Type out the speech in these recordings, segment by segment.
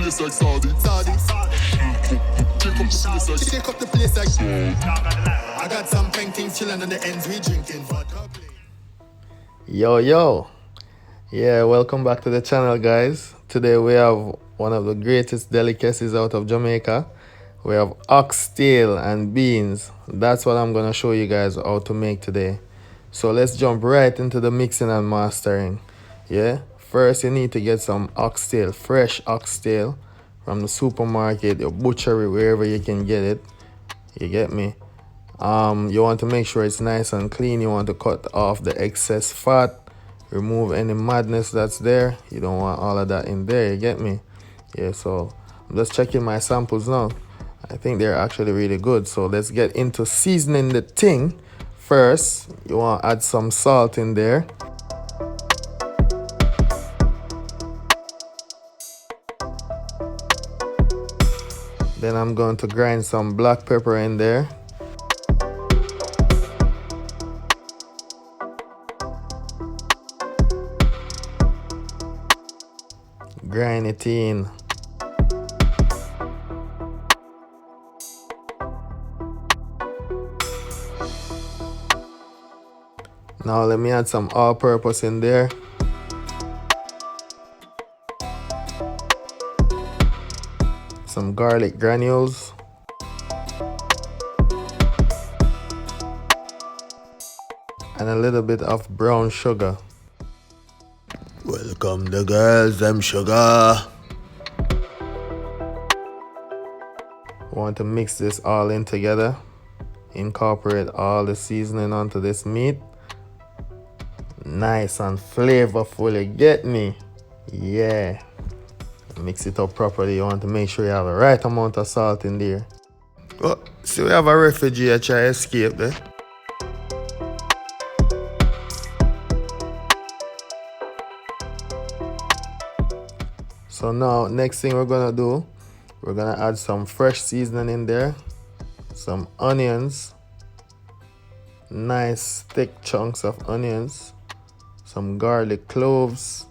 place like Saudi. Shake up the place like I got some paintings chilling on the ends, we drinking vodka. Yo, yeah, welcome back to the channel, guys. Today we have one of the greatest delicacies out of Jamaica. We have oxtail and beans. That's what I'm gonna show you guys how to make today. So let's jump right into the mixing and mastering. Yeah, first you need to get some oxtail, fresh oxtail from the supermarket, your butchery, wherever you can get it. You get me? You want to make sure it's nice and clean. You want to cut off the excess fat, remove any madness that's there. You don't want all of that in there, you get me? Yeah, so I'm just checking my samples now. I think they're actually really good. So let's get into seasoning the thing. First, you want to add some salt in there. Then I'm going to grind some black pepper in there. Grind it in. Now let me add some all-purpose in there. Some garlic granules. And a little bit of brown sugar. Welcome the girls, them sugar. Want to mix this all in together. Incorporate all the seasoning onto this meat. Nice and flavorful, you get me? Yeah. Mix it up properly. You want to make sure you have the right amount of salt in there. Oh, see, we have a refugee that try to escape there. So now, next thing we're gonna do, we're gonna add some fresh seasoning in there, some onions, nice thick chunks of onions, some garlic cloves.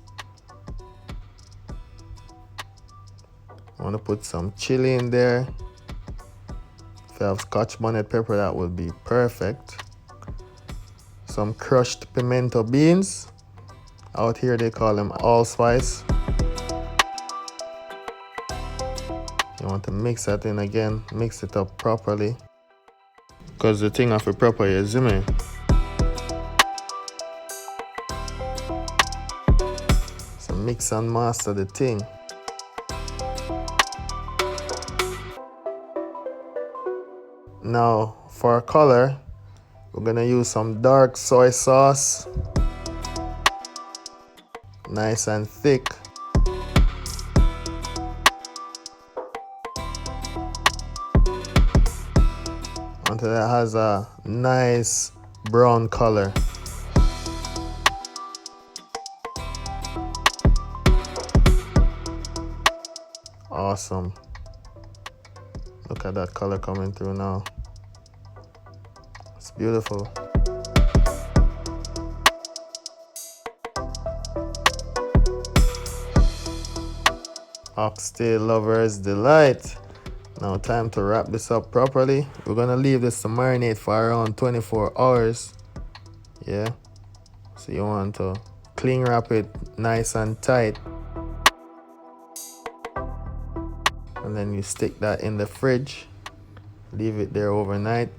I want to put some chili in there. If you have Scotch bonnet pepper, that would be perfect. Some crushed pimento beans. Out here they call them allspice. You want to mix that in again, mix it up properly. Because the thing of a proper is, me. So mix and master the thing. Now for color, we're gonna use some dark soy sauce. Nice and thick. Until it has a nice brown color. Awesome. Look at that color coming through now. It's beautiful. Oxtail lovers delight. Now time to wrap this up properly. We're gonna leave this to marinate for around 24 hours. Yeah. So you want to cling wrap it nice and tight. And then you stick that in the fridge. Leave it there overnight.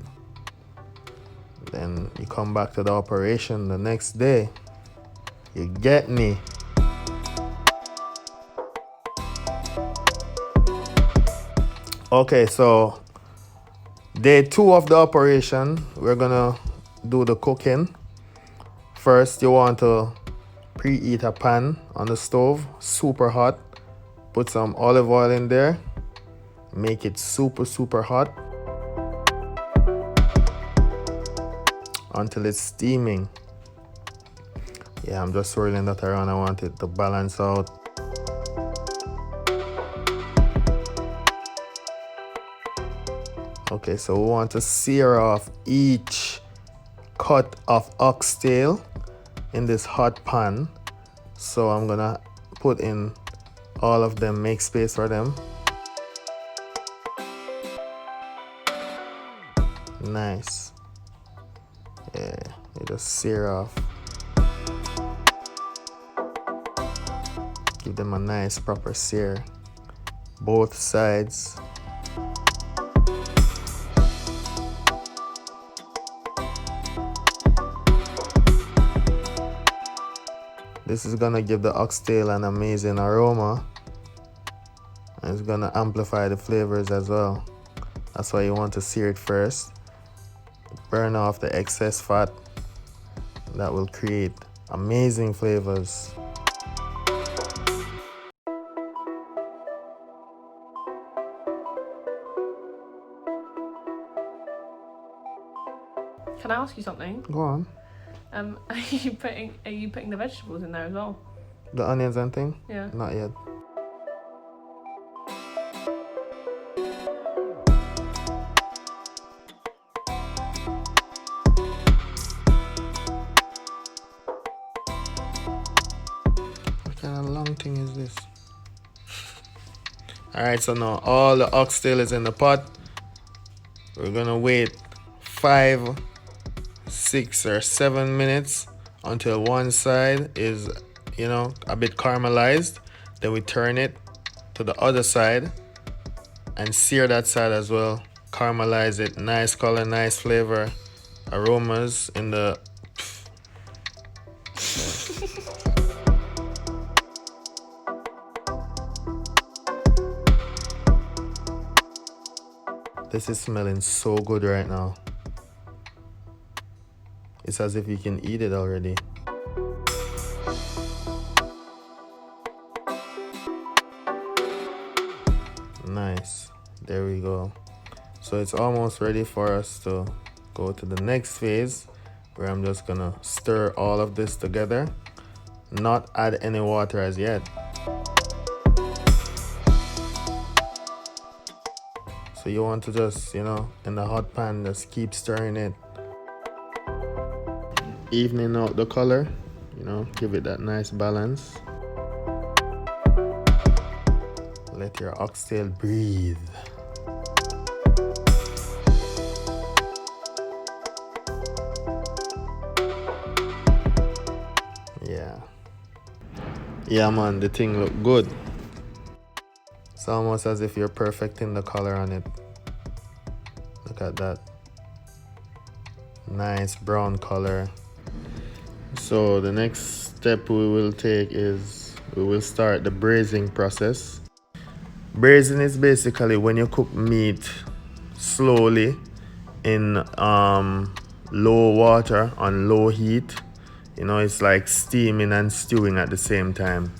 Then you come back to the operation the next day. You get me? Okay, so day 2 of the operation, we're gonna do the cooking. First, you want to preheat a pan on the stove, super hot. Put some olive oil in there. Make it super hot until it's steaming. Yeah, I'm just swirling that around. I want it to balance out. Okay, so we want to sear off each cut of oxtail in this hot pan. So I'm gonna put in all of them, make space for them. Nice. Yeah, you just sear off. Give them a nice proper sear. Both sides. This is gonna give the oxtail an amazing aroma, and it's gonna amplify the flavors as well. That's why you want to sear it first. Burn off the excess fat. That will create amazing flavors. Can I ask you something? Go on. Are you putting the vegetables in there as well? The onions and thing? Yeah. Not yet. What kind of long thing is this? Alright, so now all the oxtail is in the pot. We're gonna wait 5, 6 or 7 minutes until one side is, a bit caramelized. Then we turn it to the other side and sear that side as well. Caramelize it. Nice color, nice flavor, aromas in the This is smelling so good right now. It's as if you can eat it already. Nice. There we go. So it's almost ready for us to go to the next phase, where I'm just gonna stir all of this together, not add any water as yet. So you want to just, in the hot pan, just keep stirring it. Evening out the color, give it that nice balance. Let your oxtail breathe. Yeah man, the thing look good. It's almost as if you're perfecting the color on it. Look at that. Nice brown color. So the next step we will take is we will start the braising process. Braising is basically when you cook meat slowly in low water on low heat. It's like steaming and stewing at the same time.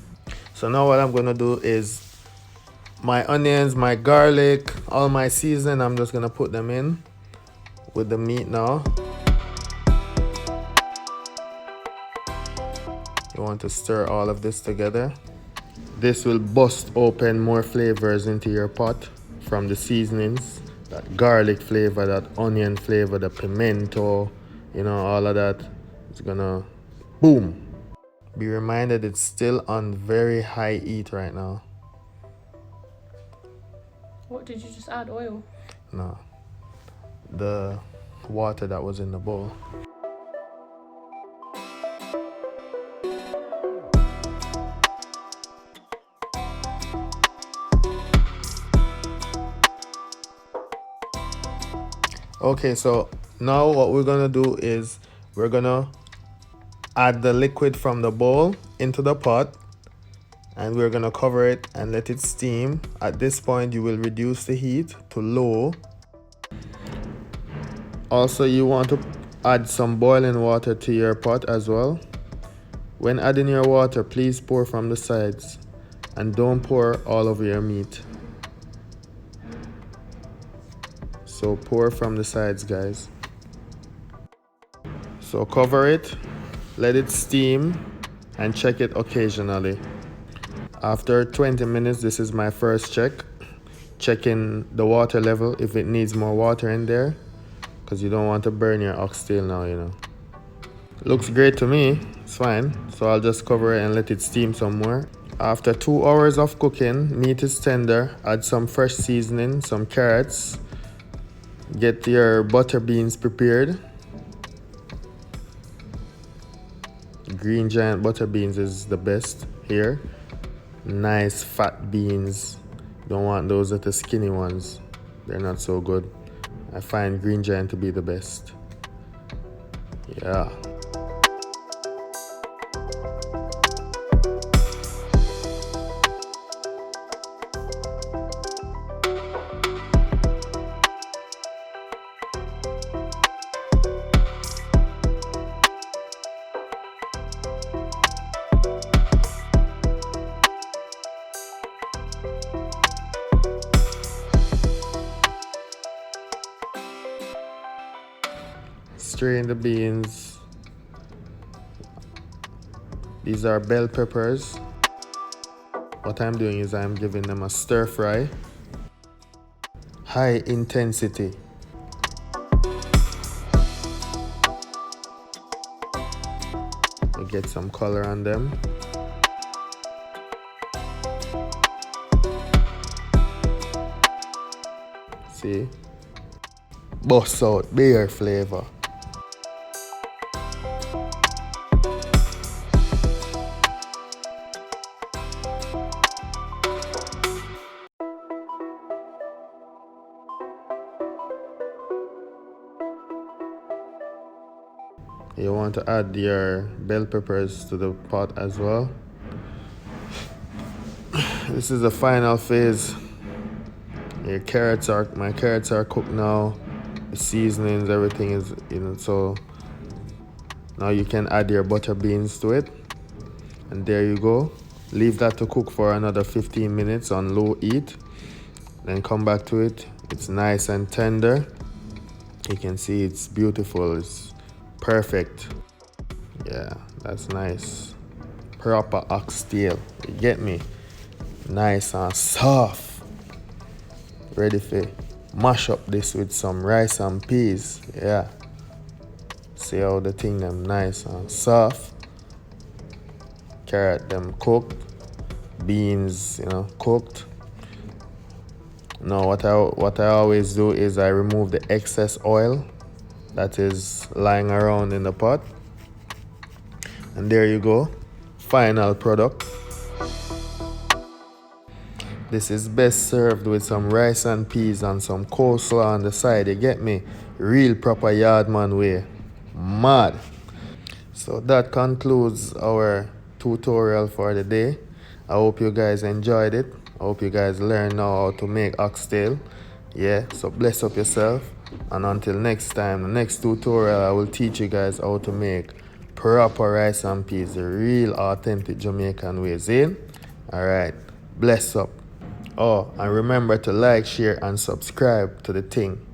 So now what I'm gonna do is my onions, my garlic, all my seasoning, I'm just gonna put them in with the meat now. You want to stir all of this together. This will bust open more flavors into your pot from the seasonings. That garlic flavor, that onion flavor, the pimento, all of that. It's gonna boom. Be reminded it's still on very high heat right now. What did you just add? Oil? No. The water that was in the bowl. Okay, so now what we're gonna do is we're gonna add the liquid from the bowl into the pot, and we're gonna cover it and let it steam. At this point, you will reduce the heat to low. Also, you want to add some boiling water to your pot as well. When adding your water, please pour from the sides and don't pour all over your meat. So pour from the sides, guys. So cover it, let it steam, and check it occasionally. After 20 minutes, this is my first check. Checking the water level, if it needs more water in there, because you don't want to burn your oxtail now, Looks great to me, it's fine. So I'll just cover it and let it steam some more. After 2 hours of cooking, meat is tender. Add some fresh seasoning, some carrots. Get your butter beans prepared. Green giant butter beans is the best here. Nice fat beans. Don't want those little skinny ones. They're not so good. I find green giant to be the best. Yeah. Strain the beans. These are bell peppers. What I'm doing is I'm giving them a stir fry. High intensity. We get some color on them. See? Bust out beer flavor. You want to add your bell peppers to the pot as well. This is the final phase. My carrots are cooked now. The seasonings, everything is so now you can add your butter beans to it. And there you go. Leave that to cook for another 15 minutes on low heat. Then come back to it. It's nice and tender. You can see it's beautiful. It's perfect. Yeah, that's nice. Proper oxtail. You get me? Nice and soft. Ready for mash up this with some rice and peas. Yeah. See how the thing them nice and soft. Carrot them cooked. Beans, cooked. Now what I always do is I remove the excess oil that is lying around in the pot. And there you go. Final product. This is best served with some rice and peas and some coleslaw on the side. You get me? Real proper yardman way. Mad. So that concludes our tutorial for the day. I hope you guys enjoyed it. I hope you guys learn now how to make oxtail. Yeah, so bless up yourself. And until next time, the next tutorial, I will teach you guys how to make proper rice and peas, the real authentic Jamaican ways. In? Alright, bless up. Oh, and remember to like, share, and subscribe to the thing.